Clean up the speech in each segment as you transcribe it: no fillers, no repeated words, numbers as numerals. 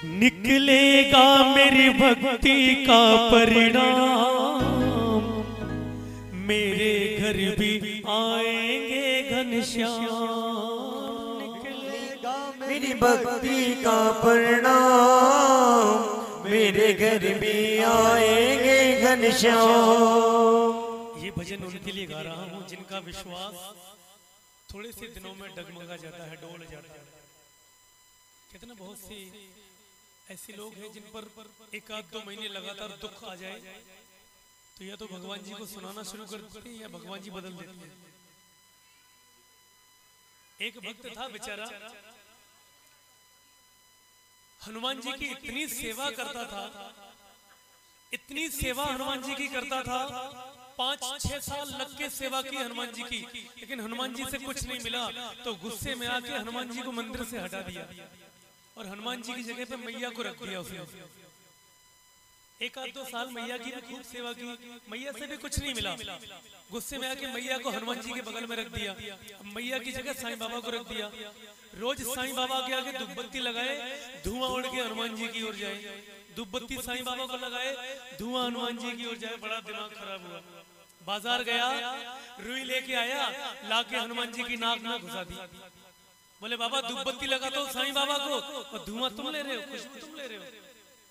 निकलेगा मेरी भक्ति का परिणाम, मेरे घर भी आएंगे घनश्याम। निकलेगा मेरी भक्ति का परिणाम, मेरे घर भी आएंगे घनश्याम। ये भजन उनके लिए गा रहा हूँ जिनका विश्वास थोड़े से दिनों में डगमगा जाता है, डोल जाता है। कितना बहुत से ऐसे लोग हैं जिन पर एक आध दो महीने लगातार दुख आ जाए तो या तो भगवान जी को सुनाना शुरू कर देते हैं या भगवान जी बदल देते हैं। एक भक्त था बेचारा, हनुमान जी की इतनी सेवा करता था, इतनी सेवा हनुमान जी की करता था, 5-6 साल लग के सेवा की हनुमान जी की, लेकिन हनुमान जी से कुछ नहीं मिला तो गुस्से में आके हनुमान जी को मंदिर से हटा दिया और हनुमान जी की जगह पे मैया को रख दिया उसने। एक आध दो साल मैया की भी खूब सेवा की, मैया से भी कुछ नहीं मिला। गुस्से में आके मैया को हनुमान जी के बगल में रख दिया, मैया की जगह साईं बाबा को रख दिया। रोज साईं बाबा के आगे धूपबत्ती लगाए, धुआं उड़ के हनुमान जी की ओर जाए, धूपबत्ती साईं बाबा को लगाए, धुआं हनुमान जी की ओर जाए। बड़ा दिमाग खराब हुआ, बाजार गया, रुई लेके आया, लाके हनुमान जी की नाक में घुसा दी। बोले बाबा धूपबत्ती लगाता हूँ साईं बाबा को और धुआं तुम ले रहे हो, खुशबू तुम ले रहे हो।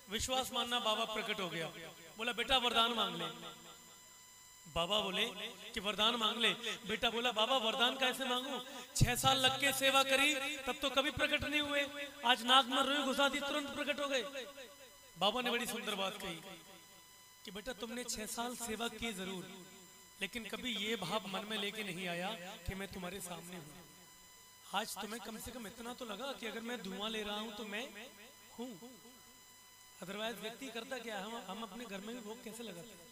विश्वास मानना, बाबा प्रकट हो गया। बोला बेटा वरदान मांग ले। बाबा बोले कि वरदान मांग ले। बेटा बोला बाबा वरदान कैसे मांगू, 6 साल लग के सेवा करी तब तो कभी प्रकट नहीं हुए, आज नाक में रुई घुसा दी तुरंत प्रकट हो गए। बाबा ने बड़ी सुंदर बात कही कि बेटा तुमने 6 साल सेवा की जरूर, लेकिन कभी ये भाव मन में लेके नहीं आया कि मैं तुम्हारे सामने हूँ। आज तुम्हें कम से कम इतना तो लगा कि अगर मैं धुआं ले रहा हूं तो मैं हूं। अदरवाइज व्यक्ति करता क्या, हम अपने घर में भी भोग कैसे लगाते हैं,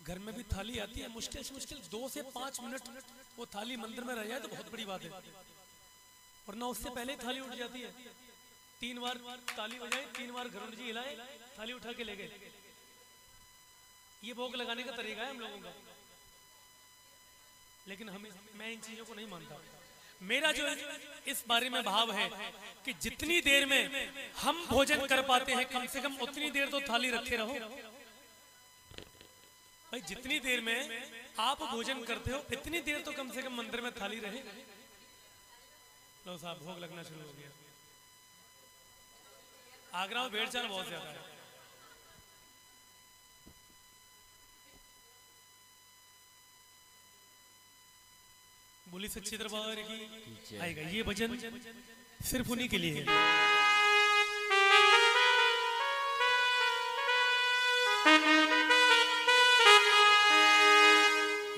घर में भी थाली आती है, मुश्किल से मुश्किल 2 से 5 मिनट वो थाली मंदिर में रह जाए तो बहुत बड़ी बात है, वरना उससे पहले ही थाली उठ जाती है। 3 बार ताली बजाई, 3 बार घरुंड जी हिलाए, थाली उठा के ले गए। ये भोग लगाने का तरीका है हम लोगों का, लेकिन मैं इन चीजों को नहीं मानता। मेरा जो इस बारे में भाव है कि जितनी देर में हम भोजन कर पाते हैं कम से कम उतनी देर तो थाली रखे रहो भाई। जितनी देर में आप भोजन करते हो इतनी देर तो कम से कम मंदिर में थाली रहे। लो साहब भोग लगना शुरू हो गया। आगरा में भेड़ चाल बहुत ज्यादा है। बोली सच्ची दरबार की आएगा। ये भजन सिर्फ उन्हीं के लिए है।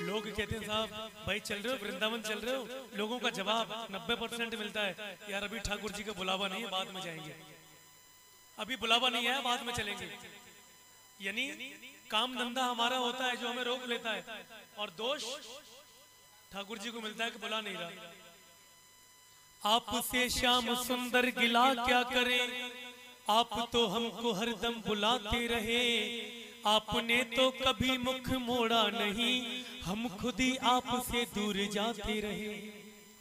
लोग कहते हैं साहब भाई चल रहे हो वृंदावन चल रहे हो, लोगों का जवाब 90% मिलता है यार अभी ठाकुर जी का बुलावा नहीं है, बाद में जाएंगे। अभी बुलावा नहीं है, बाद में चलेंगे। यानी काम धंधा हमारा होता है जो हमें रोक लेता है, और दोष ठाकुर जी को मिलता है कि बुला नहीं रहा। आपसे श्याम सुंदर गिला क्या करे, आप तो हमको हरदम बुलाते रहे। आपने तो कभी मुख मोड़ा नहीं, हम खुद ही आपसे दूर जाते रहे।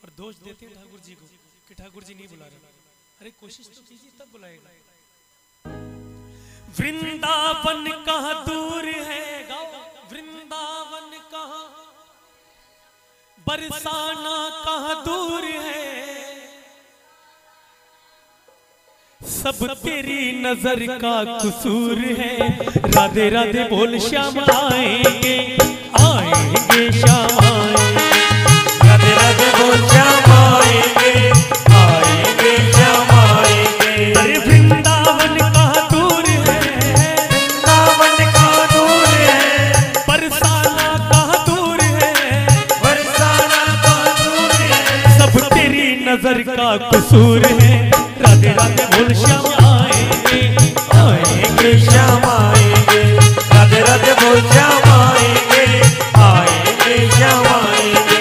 और दोष देते हैं ठाकुर जी को कि ठाकुर जी नहीं बुला रहे। अरे कोशिश तो कीजिए तब बुलाएगा। वृंदावन कहाँ दूर है, गाओ वृंदावन कहाँ, बरसाना कहाँ दूर है, सब तेरी नजर का कसूर है। राधे राधे बोल श्याम आएंगे, आएंगे श्याम आएंगे। राधे राधे बोल श्याम आएंगे, आएंगे श्याम आएंगे। अरे वृंदावन कहाँ दूर है, वृंदावन कहाँ दूर है, बरसाना कहाँ दूर है, बरसाना कहाँ दूर है, सब तेरी नजर का कसूर है। राधे राधे बोल श्याम आएंगे, आएंगे श्याम आएंगे। राधे राधे बोल श्याम आएंगे, आएंगे श्याम आएंगे।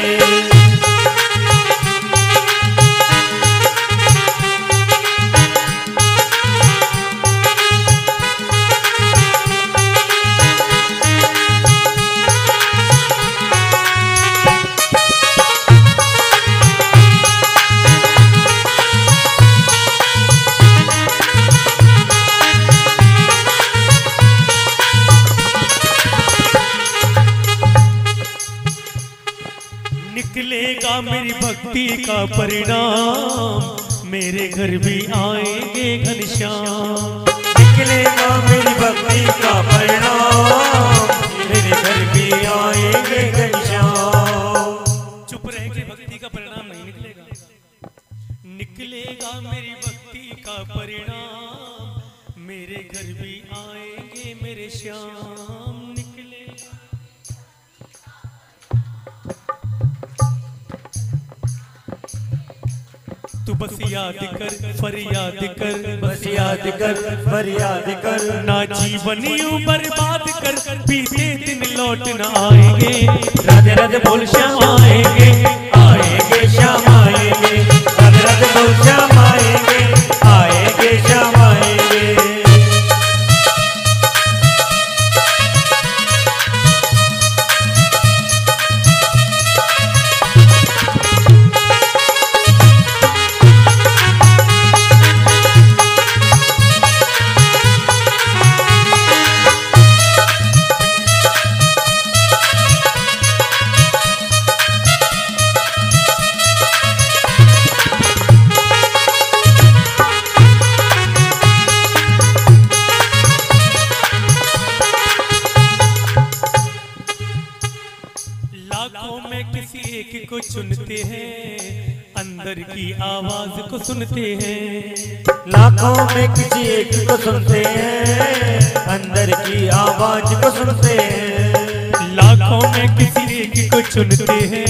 मेरी भक्ति का परिणाम, मेरे घर भी आएंगे घनश्याम। निकलेगा मेरी भक्ति का परिणाम, मेरे घर भी आएंगे घनश्याम। चुप रहेंगे, भक्ति का परिणाम नहीं निकलेगा। निकलेगा मेरी भक्ति का परिणाम, मेरे घर भी आएंगे मेरे श्याम। निकलेगा तू बस याद कर, फरियाद कर, बस याद कर, फरियाद कर। ना जीवन यूं बर्बाद कर, बीते दिन लौट न आएंगे। राधे राधे बोल श्याम आएंगे, आएंगे श्याम आएंगे। राधे राधे बोल श्याम आएंगे, आएंगे श्याम आएंगे। लाखों में किसी एक को चुनते हैं, अंदर की आवाज को सुनते हैं। लाखों में किसी एक को सुनते हैं, अंदर की आवाज को सुनते हैं। लाखों में किसी एक को चुनते हैं,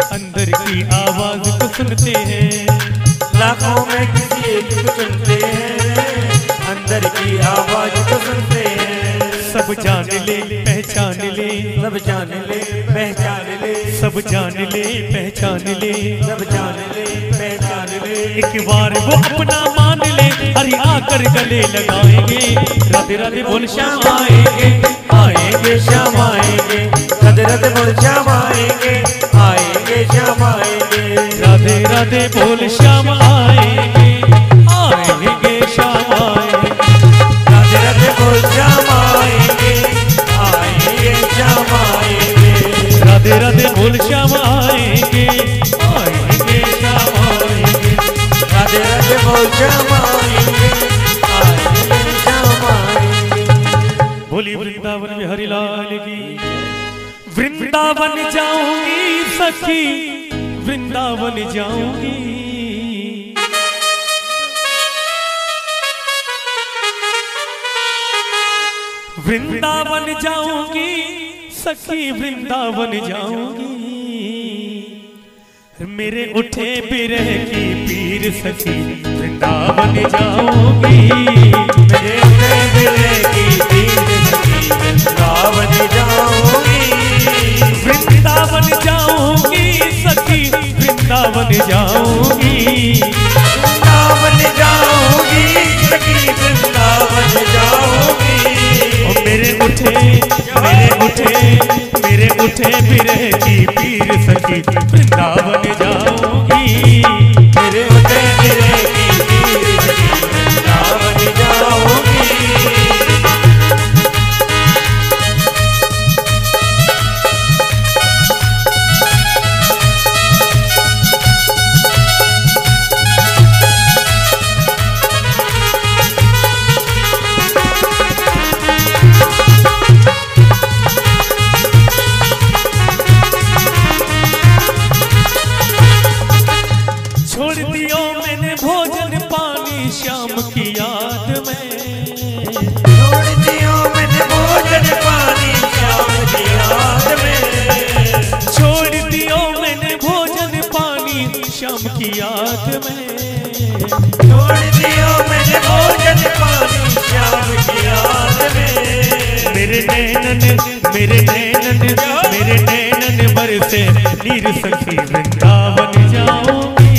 अंदर की आवाज को सुनते हैं। लाखों में किसी एक को चुनते हैं, अंदर की आवाज को सुनते हैं। सब जान ले पहचान ले, सब जान ले पहचान ले, सब जान ले पहचान ले, सब जान ले पहचान ले। एक बार वो अपना मान ले, हरि आकर गले लगाएंगे। राधे राधे बोल श्याम आएंगे, आएंगे श्याम आएंगे। राधे राधे बोल श्याम आएंगे, आएंगे श्याम आएंगे। राधे राधे बोल श्याम आएंगे, आएंगे श्याम आएंगे। राधे राधे बोल श्याम आएंगे, आएंगे श्याम आएंगे। राधे राधे बोल श्याम आएंगे, आएंगे श्याम आएंगे। राधे राधे बोल श्याम आएंगे, आएंगे श्याम आएंगे। बोली वृंदावन में हरिलाल की। वृंदावन जाऊंगी सखी, वृंदावन जाऊंगी। वृंदावन जाऊंगी सखी, वृंदावन जाऊंगी। मेरे उठे बिरह की पीर सखी, वृंदावन जाऊंगी। मेरे उठे बिरह की पीर सखी, वृंदावन जाऊंगी। वृंदावन जाऊंगी सखी, वृंदावन जाऊंगी। वृंदावन जाऊंगी सखी, वृंदावन जाऊंगी। मेरे उठे बिरह की पीर सखी, वृंदावन जाऊंगी। मेरे उठे बिरह की पीर सखी, वृंदावन जाऊंगी। छोड़ दियो मैंने भोजन पानी श्याम की याद में। छोड़ दियो मैंने भोजन पानी श्याम की याद में। छोड़ दियो मैंने भोजन पानी श्याम की याद में। छोड़ दियो मैंने भोजन पानी श्याम की याद में। मेरे नैनन बरसे नीर सखी, वृंदावन जाऊंगी।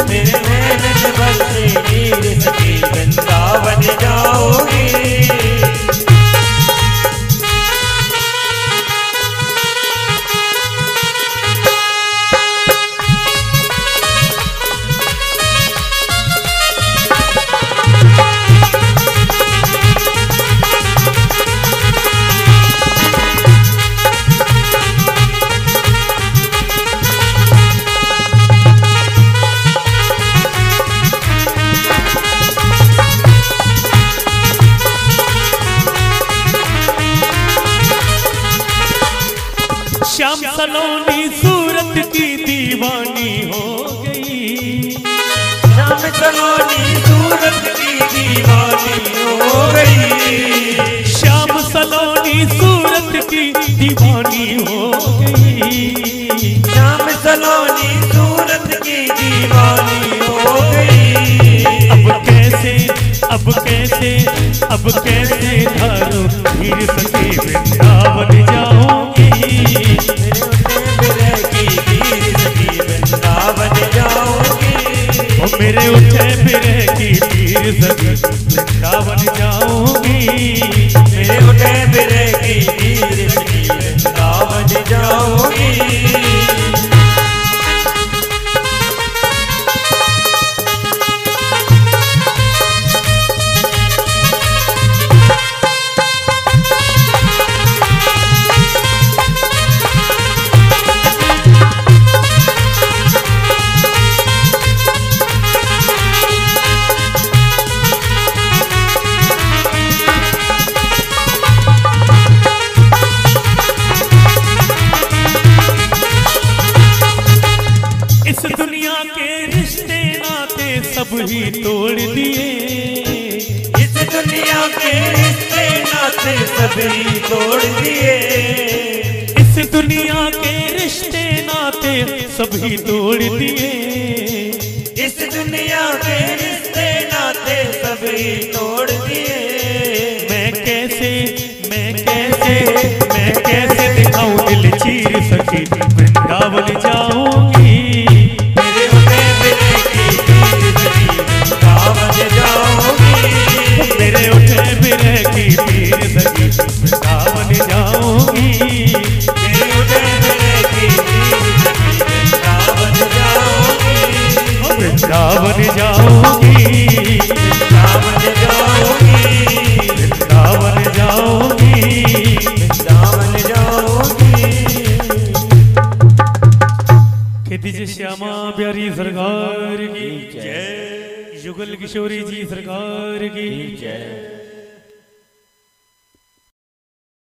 मेरे नैनन बरसे नीर सखी, वृंदावन जाऊंगी। सलोनी सूरत की दीवानी हो गई। श्याम सलोनी सूरत की दीवानी हो गई। श्याम सलोनी सूरत की दीवानी हो गई। श्याम सलोनी सूरत की दीवानी हो गई। अब कैसे धारो हीर सखी वृंदावन जाऊंगी। मेरे उठे बिरह की पीर सखी वृंदावन जाऊंगी। मेरे उठे बिरह की पीर सखी वृंदावन जाऊंगी। मेरे उठे बिरह की पीर सखी वृंदावन जाऊंगी। इस दुनिया के रिश्ते नाते सब ही तोड़ दिए। इस दुनिया के रिश्ते नाते सब ही तोड़ दिए। इस दुनिया के रिश्ते नाते सब ही तोड़ दिए। इस दुनिया के रिश्ते नाते सब ही तोड़ दिए। मैं कैसे दिखाऊं दिल चीर सखी वृंदावन जाऊंगी। मेरे उठे बिरह की पीर सखी वृंदावन जाऊंगी। मेरे उठे बिरह की पीर सखी वृंदावन जाऊंगी। मेरे उठे बिरह की पीर सखी वृंदावन जाऊंगी। वृंदावन जाऊंगी। वृंदावन जाऊंगी। वृंदावन जाऊंगी। वृंदावन जाऊंगी। खेती जी श्यामा प्यारी सरकार की जय। युगल किशोरी जी सरकार की जय।